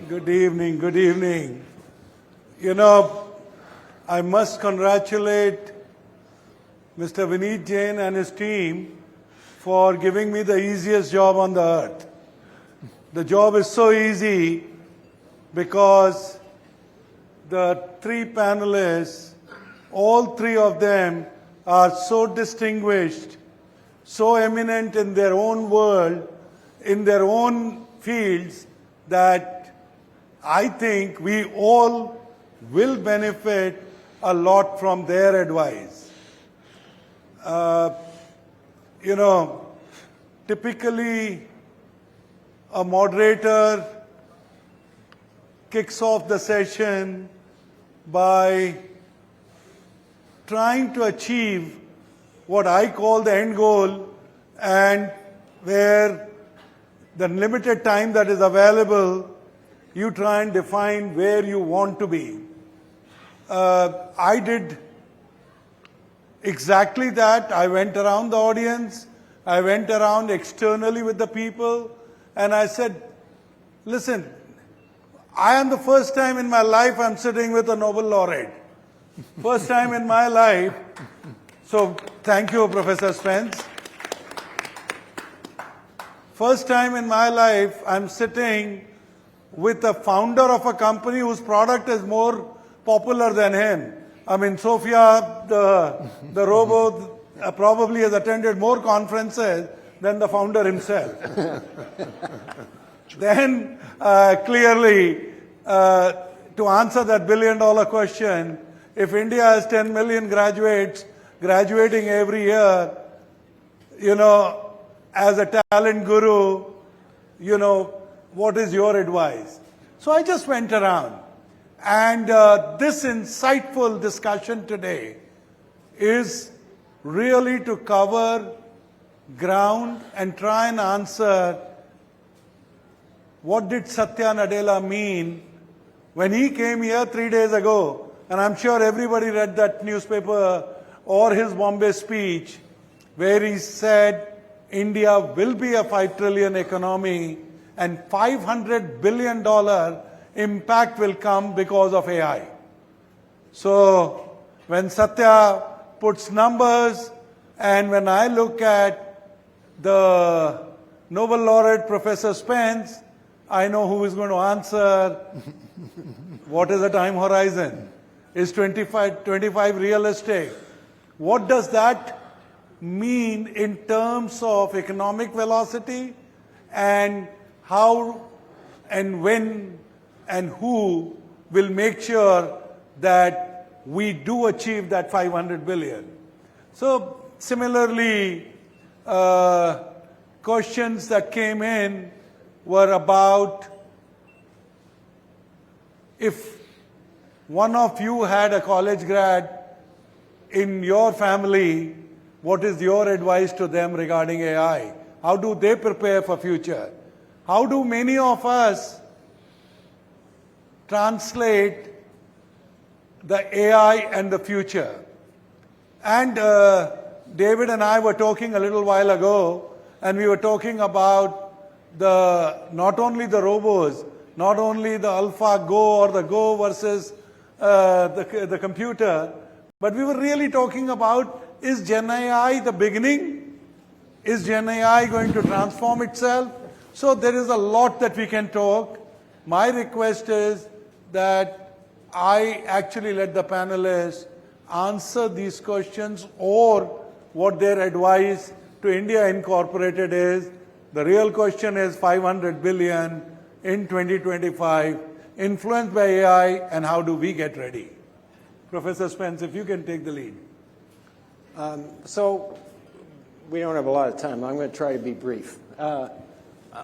Good evening, good evening. You know, I must congratulate Mr. Vineet Jain and his team for giving me the easiest job on the earth. The job is so easy because the three panelists, all three of them are so distinguished, so eminent in their own world, in their own fields, that I think we all will benefit a lot from their advice. You know, typically a moderator kicks off the session by trying to achieve what I call the end goal, and where the limited time that is available, you try and define where you want to be. I did exactly that. I went around the audience, I went around externally with the people, and I said, listen, I am the first time in my life I'm sitting with a Nobel laureate. First time in my life. So thank you, Professor Spence. First time in my life I'm sitting with the founder of a company whose product is more popular than him. I mean, Sophia, the robot, probably has attended more conferences than the founder himself. Then, clearly, to answer that billion-dollar question, if India has 10 million graduates graduating every year, you know, as a talent guru, you know, what is your advice? So I just went around. And this insightful discussion today is really to cover ground and try and answer what did Satya Nadella mean when he came here 3 days ago. And I'm sure everybody read that newspaper or his Bombay speech where he said India will be a 5 trillion economy and $500 billion impact will come because of AI. So when Satya puts numbers, and when I look at the Nobel laureate Professor Spence, I know who is going to answer. What is the time horizon? Is 25 realistic? What does that mean in terms of economic velocity, and how and when and who will make sure that we do achieve that 500 billion. So similarly, questions that came in were about, if one of you had a college grad in your family, what is your advice to them regarding AI? How do they prepare for future? How do many of us translate the AI and the future? And David and I were talking a little while ago, and we were talking about not only the robots, not only the AlphaGo or the Go versus the computer, but we were really talking about, is Gen AI the beginning? Is Gen AI going to transform itself? So there is a lot that we can talk. My request is that I actually let the panelists answer these questions, or what their advice to India Incorporated is. The real question is 500 billion in 2025, influenced by AI, and how do we get ready? Professor Spence, if you can take the lead. So we don't have a lot of time. I'm going to try to be brief.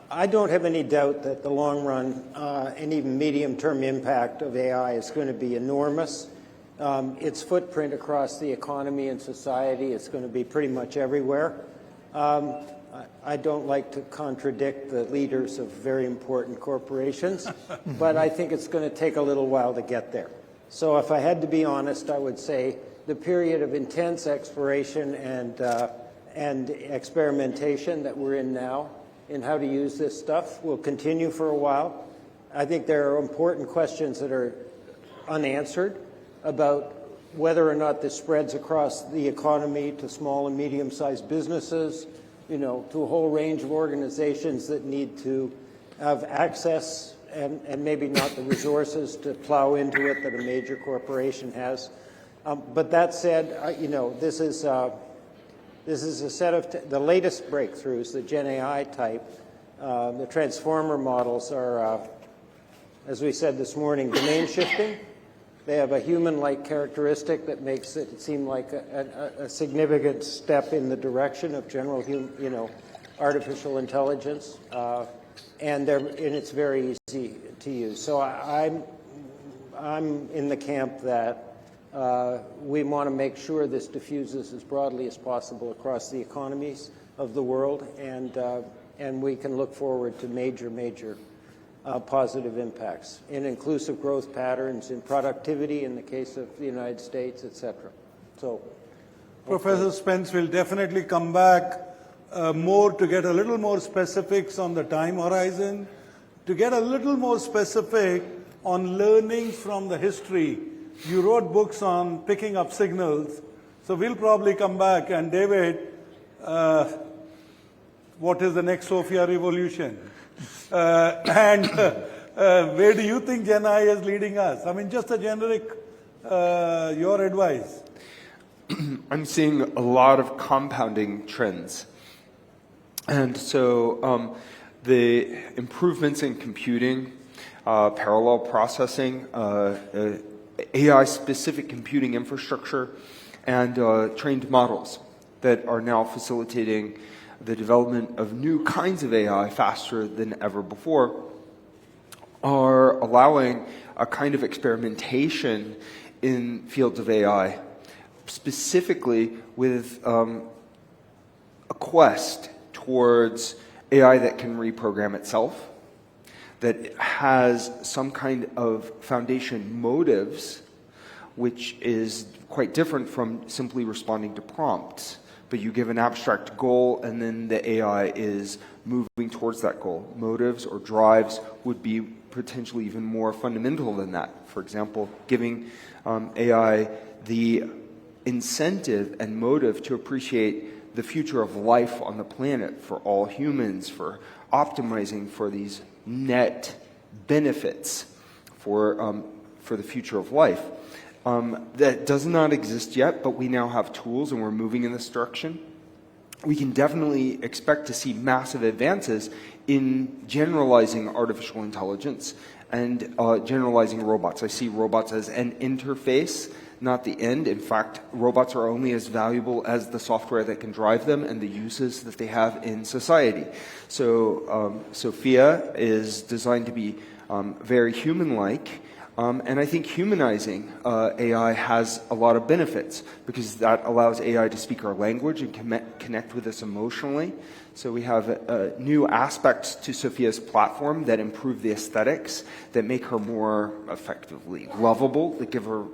I don't have any doubt that the long run and even medium-term impact of AI is going to be enormous. Its footprint across the economy and society is going to be pretty much everywhere. I don't like to contradict the leaders of very important corporations, but I think it's going to take a little while to get there. So if I had to be honest, I would say the period of intense exploration and experimentation that we're in now in how to use this stuff will continue for a while. I think there are important questions that are unanswered about whether or not this spreads across the economy to small and medium-sized businesses, you know, to a whole range of organizations that need to have access and maybe not the resources to plow into it that a major corporation has. But that said, you know, this is a set of the latest breakthroughs, the Gen AI type. The transformer models are, as we said this morning, domain shifting. They have a human-like characteristic that makes it seem like a significant step in the direction of general, you know, artificial intelligence, and it's very easy to use. So I'm in the camp that we want to make sure this diffuses as broadly as possible across the economies of the world, and we can look forward to major positive impacts in inclusive growth patterns, in productivity in the case of the United States, et cetera. So, Professor Spence will definitely come back more to get a little more specifics on the time horizon, to get a little more specific on learning from the history. You wrote books on picking up signals, so we'll probably come back. And David, what is the next Sophia revolution? And where do you think Gen I is leading us? I mean, just a generic, your advice. I'm seeing a lot of compounding trends. And so the improvements in computing, parallel processing, AI-specific computing infrastructure, and trained models that are now facilitating the development of new kinds of AI faster than ever before are allowing a kind of experimentation in fields of AI, specifically with a quest towards AI that can reprogram itself, that has some kind of foundation motives, which is quite different from simply responding to prompts. But you give an abstract goal, and then the AI is moving towards that goal. Motives or drives would be potentially even more fundamental than that. For example, giving AI the incentive and motive to appreciate the future of life on the planet for all humans, for optimizing for these net benefits for the future of life. That does not exist yet, but we now have tools and we're moving in this direction. We can definitely expect to see massive advances in generalizing artificial intelligence and generalizing robots. I see robots as an interface, not the end. In fact, robots are only as valuable as the software that can drive them and the uses that they have in society. So Sophia is designed to be very human-like. And I think humanizing AI has a lot of benefits because that allows AI to speak our language and connect with us emotionally. So we have new aspects to Sophia's platform that improve the aesthetics, that make her more effectively lovable, that give her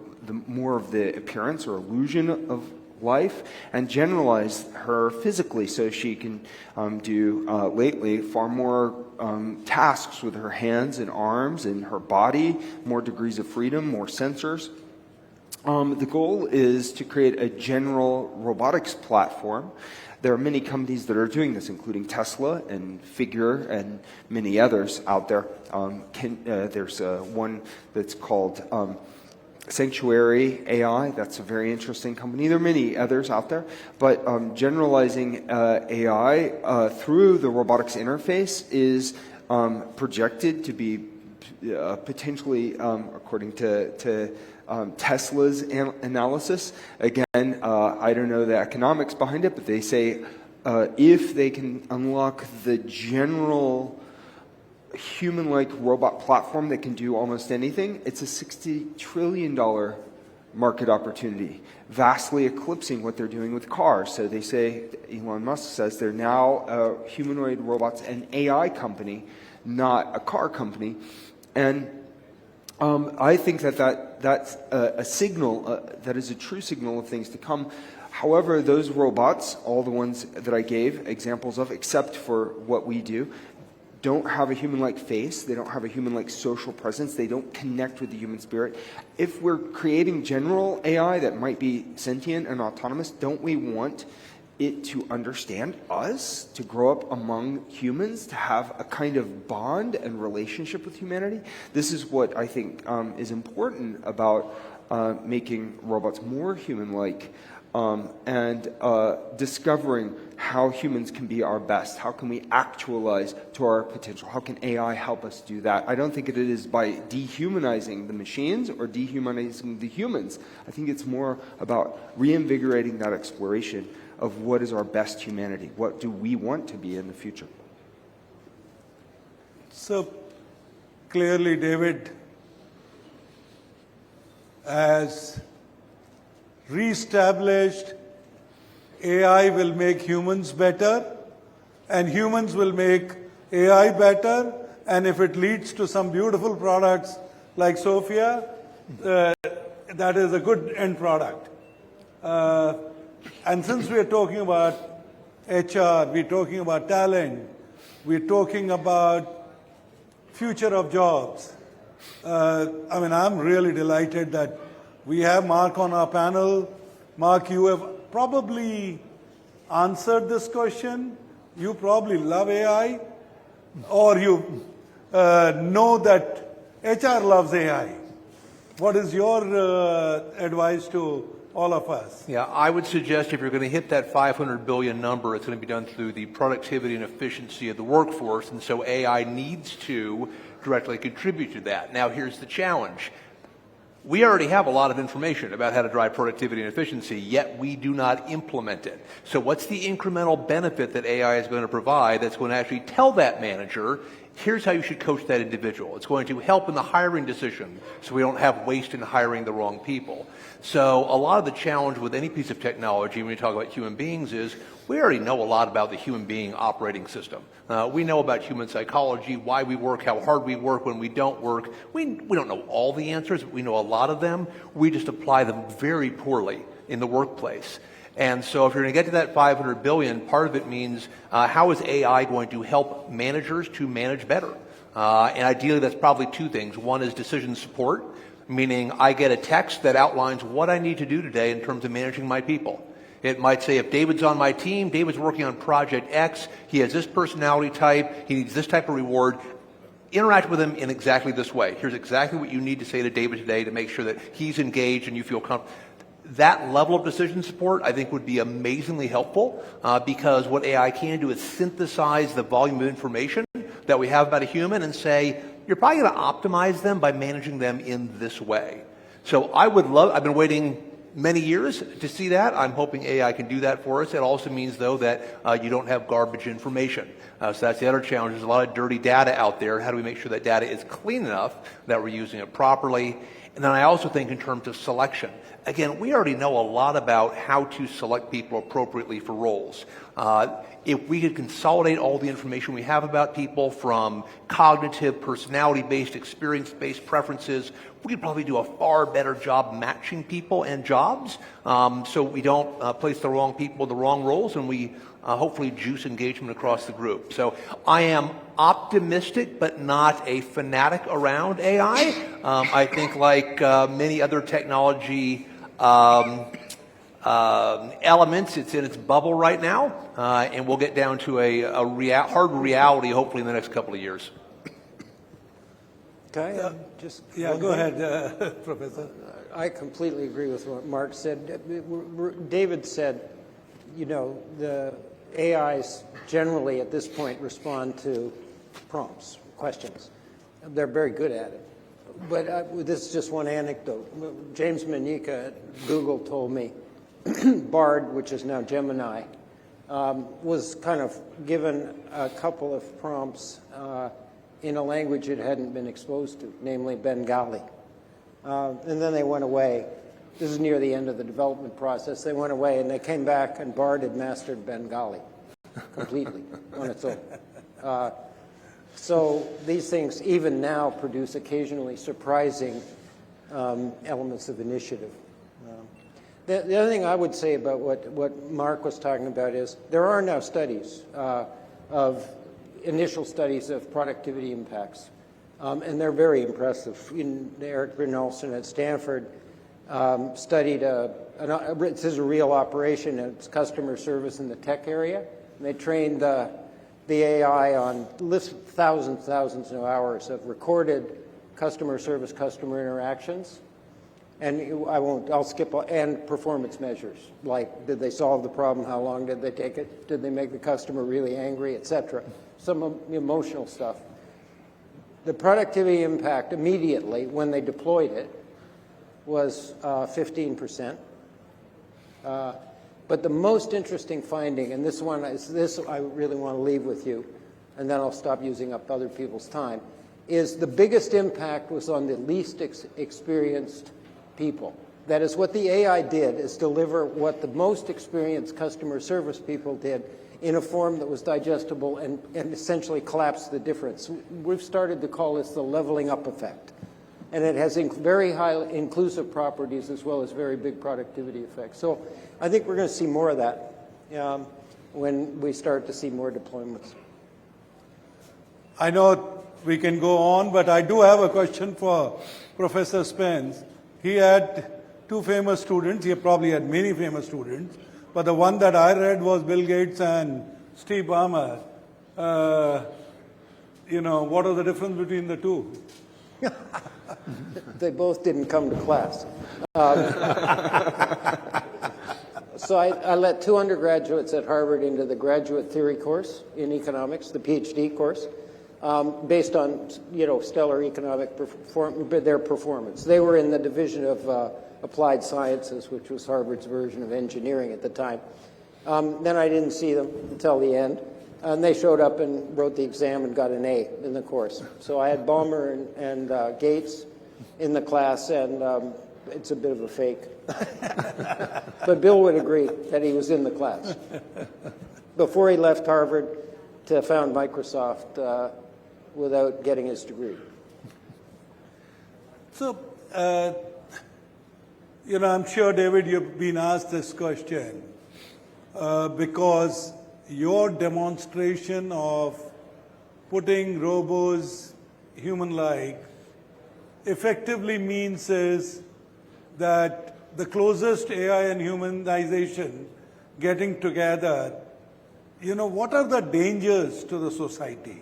more of the appearance or illusion of life, and generalize her physically so she can do lately far more tasks with her hands and arms and her body, more degrees of freedom, more sensors. The goal is to create a general robotics platform. There are many companies that are doing this, including Tesla and Figure and many others out there. There's one that's called Sanctuary AI. That's a very interesting company. There are many others out there, but generalizing AI through the robotics interface is projected to be potentially, according to Tesla's analysis. Again, I don't know the economics behind it, but they say if they can unlock the general human-like robot platform that can do almost anything, it's a $60 trillion market opportunity, vastly eclipsing what they're doing with cars. So they say, Elon Musk says, they're now humanoid robots, an AI company, not a car company. And I think that's a signal, that is a true signal of things to come. However, those robots, all the ones that I gave examples of, except for what we do, don't have a human-like face, they don't have a human-like social presence, they don't connect with the human spirit. If we're creating general AI that might be sentient and autonomous, don't we want it to understand us, to grow up among humans, to have a kind of bond and relationship with humanity? This is what I think is important about making robots more human-like, and discovering how humans can be our best. How can we actualize to our potential? How can AI help us do that? I don't think it is by dehumanizing the machines or dehumanizing the humans. I think it's more about reinvigorating that exploration of what is our best humanity. What do we want to be in the future? So clearly, David has reestablished AI will make humans better, and humans will make AI better, and if it leads to some beautiful products like Sophia, that is a good end product. And since we are talking about HR, we're talking about talent, we're talking about future of jobs. I mean, I'm really delighted that we have Marc on our panel. Marc, you have probably answered this question. You probably love AI, or you know that HR loves AI. What is your advice to all of us? Yeah, I would suggest if you're going to hit that 500 billion number, it's going to be done through the productivity and efficiency of the workforce, and so AI needs to directly contribute to that. Now, here's the challenge. We already have a lot of information about how to drive productivity and efficiency, yet we do not implement it. So what's the incremental benefit that AI is going to provide that's going to actually tell that manager, here's how you should coach that individual? It's going to help in the hiring decision so we don't have waste in hiring the wrong people. So a lot of the challenge with any piece of technology when you talk about human beings is we already know a lot about the human being operating system. We know about human psychology, why we work, how hard we work when we don't work. We don't know all the answers, but we know a lot of them. We just apply them very poorly in the workplace. And so if you're going to get to that 500 billion, part of it means how is AI going to help managers to manage better? And ideally that's probably two things. One is decision support, meaning I get a text that outlines what I need to do today in terms of managing my people. It might say if David's on my team, David's working on project X, he has this personality type, he needs this type of reward, interact with him in exactly this way. Here's exactly what you need to say to David today to make sure that he's engaged and you feel comfortable. That level of decision support, I think, would be amazingly helpful because what AI can do is synthesize the volume of information that we have about a human and say, you're probably going to optimize them by managing them in this way. So I've been waiting many years to see that. I'm hoping AI can do that for us. It also means, though, that you don't have garbage information. So that's the other challenge. There's a lot of dirty data out there. How do we make sure that data is clean enough that we're using it properly? And then I also think in terms of selection. Again, we already know a lot about how to select people appropriately for roles. If we could consolidate all the information we have about people from cognitive, personality-based, experience-based preferences, we could probably do a far better job matching people and jobs so we don't place the wrong people in the wrong roles and we hopefully juice engagement across the group. So I am optimistic but not a fanatic around AI. I think like many other technology elements, it's in its bubble right now, and we'll get down to a hard reality hopefully in the next couple of years. Okay, go ahead, Professor. I completely agree with what Marc said. David said, you know, the AIs generally at this point respond to prompts, questions. They're very good at it. But this is just one anecdote. James Manika at Google told me Bard, which is now Gemini, was kind of given a couple of prompts in a language it hadn't been exposed to, namely Bengali. And then they went away. This is near the end of the development process. They went away and they came back and Bard had mastered Bengali completely on its own. So these things even now produce occasionally surprising elements of initiative. The other thing I would say about what Marc was talking about is there are now studies of initial studies of productivity impacts. And they're very impressive. Eric Nelson at Stanford studied this is a real operation. It's customer service in the tech area. And they trained the AI on thousands of hours of recorded customer service, customer interactions. And I'll skip, and performance measures, like did they solve the problem, how long did they take it, did they make the customer really angry, etc. Some emotional stuff. The productivity impact immediately when they deployed it was 15%. But the most interesting finding, and this I really want to leave with you, and then I'll stop using up other people's time, is the biggest impact was on the least experienced people. That is, what the AI did is deliver what the most experienced customer service people did in a form that was digestible and essentially collapsed the difference. We've started to call this the leveling up effect. And it has very high inclusive properties as well as very big productivity effects. So I think we're going to see more of that when we start to see more deployments. I know we can go on, but I do have a question for Professor Spence. He had two famous students. He probably had many famous students. But the one that I read was Bill Gates and Steve Ballmer. What are the difference between the two? They both didn't come to class. So I let two undergraduates at Harvard into the graduate theory course in economics, the PhD course, based on stellar economic their performance. They were in the division of applied sciences, which was Harvard's version of engineering at the time. Then I didn't see them until the end. And they showed up and wrote the exam and got an A in the course. So I had Ballmer and Gates in the class, and it's a bit of a fake. But Bill would agree that he was in the class before he left Harvard to found Microsoft without getting his degree. So, I'm sure, David, you've been asked this question because your demonstration of putting robots human-like effectively means is that the closest AI and humanization getting together, what are the dangers to the society?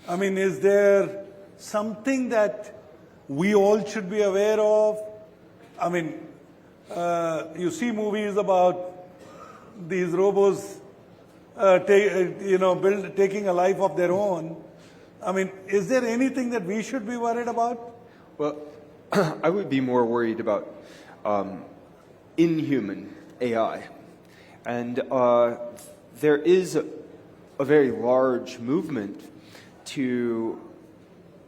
I mean, is there something that we all should be aware of? I mean, you see movies about these robots taking a life of their own. I mean, is there anything that we should be worried about? Well, I would be more worried about inhuman AI. And there is a very large movement to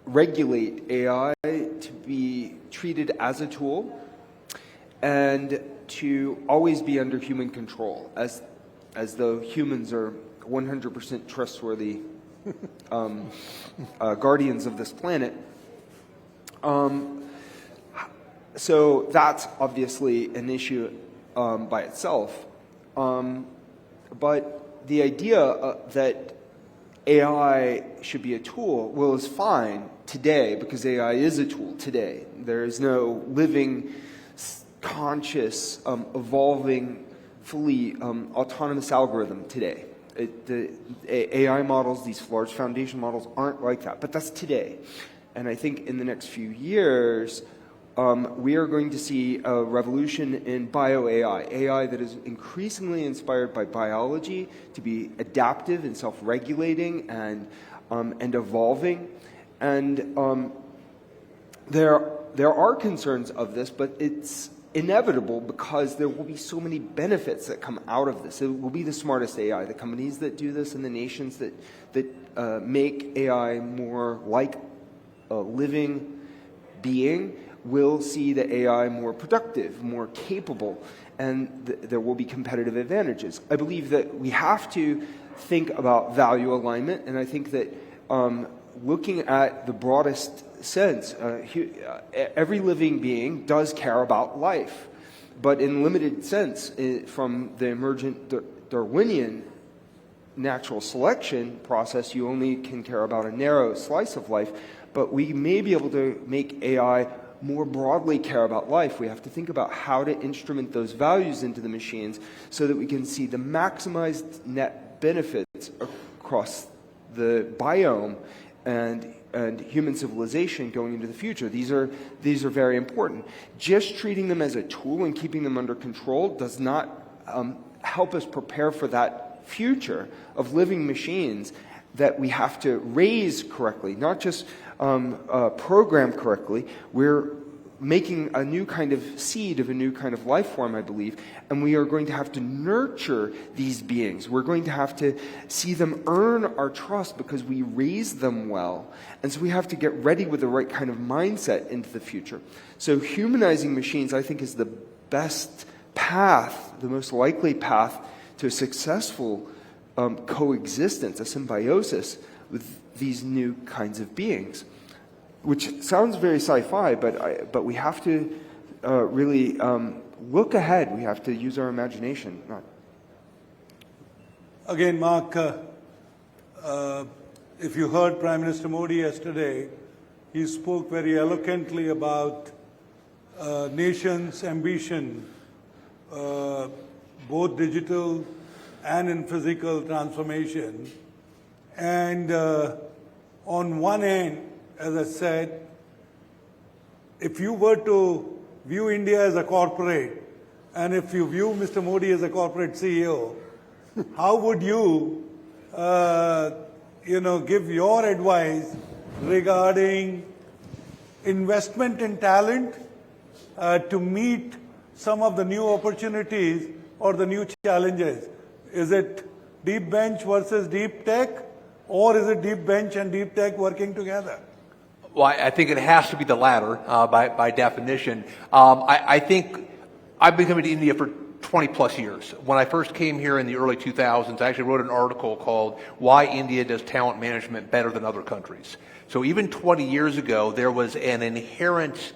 regulate AI to be treated as a tool and to always be under human control, as though humans are 100% trustworthy guardians of this planet. So that's obviously an issue by itself. But the idea that AI should be a tool, well, is fine today because AI is a tool today. There is no living, conscious, evolving, fully autonomous algorithm today. The AI models, these large foundation models, aren't like that. But that's today. And I think in the next few years, we are going to see a revolution in bio-AI, AI that is increasingly inspired by biology to be adaptive and self-regulating and evolving. And there are concerns of this, but it's inevitable because there will be so many benefits that come out of this. It will be the smartest AI. The companies that do this and the nations that make AI more like a living being will see the AI more productive, more capable, and there will be competitive advantages. I believe that we have to think about value alignment, and I think that looking at the broadest sense, every living being does care about life, but in limited sense, from the emergent Darwinian natural selection process, you only can care about a narrow slice of life, but we may be able to make AI more broadly care about life. We have to think about how to instrument those values into the machines so that we can see the maximized net benefits across the biome and human civilization going into the future. These are very important. Just treating them as a tool and keeping them under control does not help us prepare for that future of living machines that we have to raise correctly, not just program correctly. We're making a new kind of seed of a new kind of life form, I believe, and we are going to have to nurture these beings. We're going to have to see them earn our trust because we raise them well. And so we have to get ready with the right kind of mindset into the future. So humanizing machines, I think, is the best path, the most likely path to a successful coexistence, a symbiosis with these new kinds of beings. Which sounds very sci-fi, but we have to really look ahead. We have to use our imagination. Again, Mark, if you heard Prime Minister Modi yesterday, he spoke very eloquently about nation's ambition, both digital and in physical transformation. And on one end, as I said, if you were to view India as a corporate, and if you view Mr. Modi as a corporate CEO, how would you, give your advice regarding investment in talent to meet some of the new opportunities or the new challenges? Is it deep bench versus deep tech, or is it deep bench and deep tech working together? Well, I think it has to be the latter by definition. I think I've been coming to India for 20 plus years. When I first came here in the early 2000s, I actually wrote an article called Why India Does Talent Management Better Than Other Countries. So even 20 years ago, there was an inherent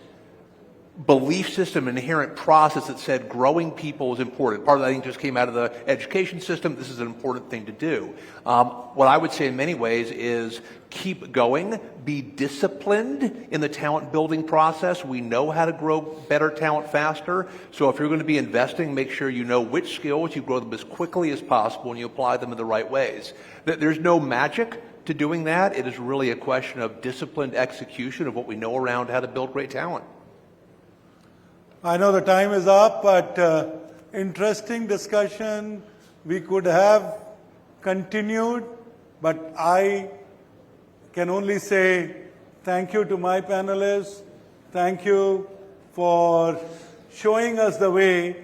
belief system, inherent process that said growing people is important. Part of that, I think, just came out of the education system. This is an important thing to do. What I would say in many ways is keep going, be disciplined in the talent building process. We know how to grow better talent faster. So if you're going to be investing, make sure you know which skills, you grow them as quickly as possible, and you apply them in the right ways. There's no magic to doing that. It is really a question of disciplined execution of what we know around how to build great talent. I know the time is up, but interesting discussion. We could have continued, but I can only say thank you to my panelists. Thank you for showing us the way.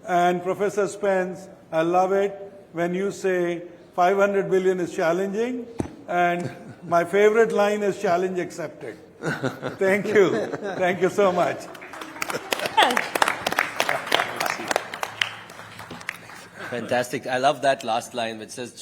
And Professor Spence, I love it when you say 500 billion is challenging, and my favorite line is challenge accepted. Thank you. Thank you so much. Fantastic. I love that last line which says